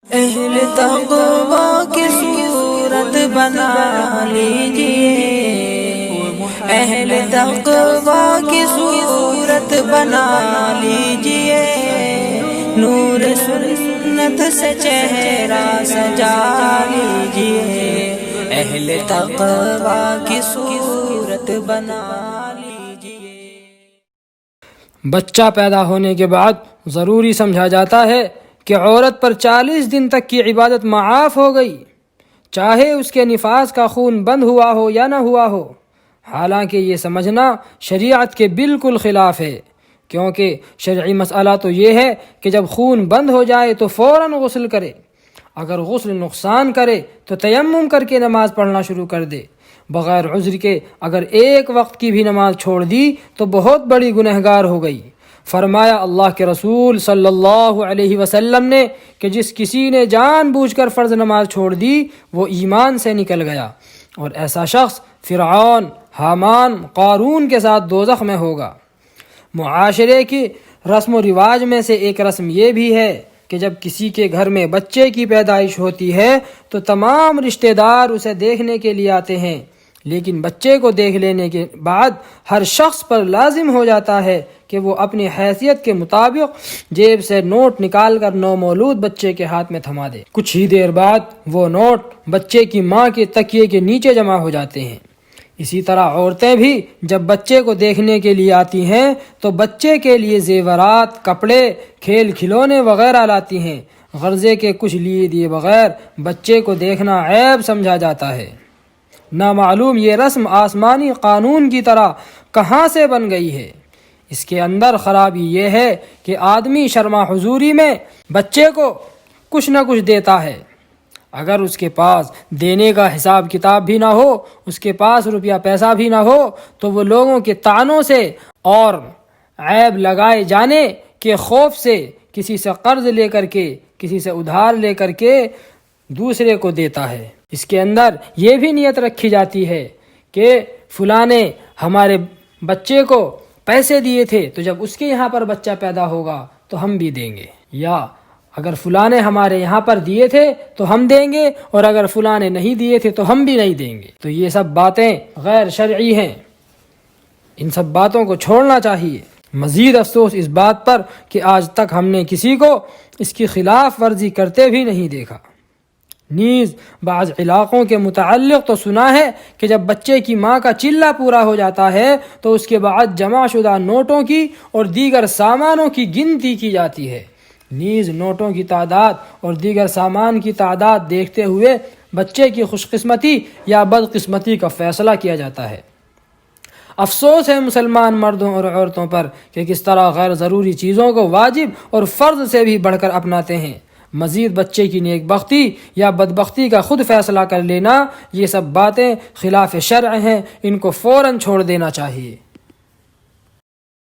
اہل تقویٰ کی صورت بنا لیجئے، اہل تقویٰ کی صورت بنا لیجئے، نور سنت سے چہرہ سجا لیجئے، اہل تقویٰ کی صورت بنا لیجئے۔ بچہ پیدا ہونے کے بعد ضروری سمجھا جاتا ہے کہ عورت پر 40 دن تک کی عبادت معاف ہو گئی، چاہے اس کے نفاس کا خون بند ہوا ہو یا نہ ہوا ہو۔ حالانکہ یہ سمجھنا شریعت کے بالکل خلاف ہے، کیونکہ شرعی مسئلہ تو یہ ہے کہ جب خون بند ہو جائے تو فوراً غسل کرے، اگر غسل نقصان کرے تو تیمم کر کے نماز پڑھنا شروع کر دے۔ بغیر عذر کے اگر ایک وقت کی بھی نماز چھوڑ دی تو بہت بڑی گنہگار ہو گئی۔ فرمایا اللہ کے رسول صلی اللہ علیہ وسلم نے کہ جس کسی نے جان بوجھ کر فرض نماز چھوڑ دی وہ ایمان سے نکل گیا، اور ایسا شخص فرعون، حامان، قارون کے ساتھ دوزخ میں ہوگا۔ معاشرے کی رسم و رواج میں سے ایک رسم یہ بھی ہے کہ جب کسی کے گھر میں بچے کی پیدائش ہوتی ہے تو تمام رشتہ دار اسے دیکھنے کے لیے آتے ہیں، لیکن بچے کو دیکھ لینے کے بعد ہر شخص پر لازم ہو جاتا ہے کہ وہ اپنی حیثیت کے مطابق جیب سے نوٹ نکال کر نومولود بچے کے ہاتھ میں تھما دے۔ کچھ ہی دیر بعد وہ نوٹ بچے کی ماں کے تکیے کے نیچے جمع ہو جاتے ہیں۔ اسی طرح عورتیں بھی جب بچے کو دیکھنے کے لیے آتی ہیں تو بچے کے لیے زیورات، کپڑے، کھیل کھلونے وغیرہ لاتی ہیں۔ غرضے کے کچھ لیے دیے بغیر بچے کو دیکھنا عیب سمجھا جاتا ہے۔ نہ معلوم یہ رسم آسمانی قانون کی طرح کہاں سے بن گئی ہے۔ اس کے اندر خرابی یہ ہے کہ آدمی شرما حضوری میں بچے کو کچھ نہ کچھ دیتا ہے، اگر اس کے پاس دینے کا حساب کتاب بھی نہ ہو، اس کے پاس روپیہ پیسہ بھی نہ ہو، تو وہ لوگوں کے طعنوں سے اور عیب لگائے جانے کے خوف سے کسی سے قرض لے کر کے، کسی سے ادھار لے کر کے دوسرے کو دیتا ہے۔ اس کے اندر یہ بھی نیت رکھی جاتی ہے کہ فلاں نے ہمارے بچے کو پیسے دیے تھے تو جب اس کے یہاں پر بچہ پیدا ہوگا تو ہم بھی دیں گے، یا اگر فلاں نے ہمارے یہاں پر دیے تھے تو ہم دیں گے، اور اگر فلاں نے نہیں دیے تھے تو ہم بھی نہیں دیں گے۔ تو یہ سب باتیں غیر شرعی ہیں، ان سب باتوں کو چھوڑنا چاہیے۔ مزید افسوس اس بات پر کہ آج تک ہم نے کسی کو اس کی خلاف ورزی کرتے بھی نہیں دیکھا۔ نیز بعض علاقوں کے متعلق تو سنا ہے کہ جب بچے کی ماں کا چلہ پورا ہو جاتا ہے تو اس کے بعد جمع شدہ نوٹوں کی اور دیگر سامانوں کی گنتی کی جاتی ہے۔ نیز نوٹوں کی تعداد اور دیگر سامان کی تعداد دیکھتے ہوئے بچے کی خوش قسمتی یا بد قسمتی کا فیصلہ کیا جاتا ہے۔ افسوس ہے مسلمان مردوں اور عورتوں پر کہ کس طرح غیر ضروری چیزوں کو واجب اور فرض سے بھی بڑھ کر اپناتے ہیں۔ مزید بچے کی نیک بختی یا بدبختی کا خود فیصلہ کر لینا، یہ سب باتیں خلاف شرع ہیں، ان کو فوراً چھوڑ دینا چاہیے۔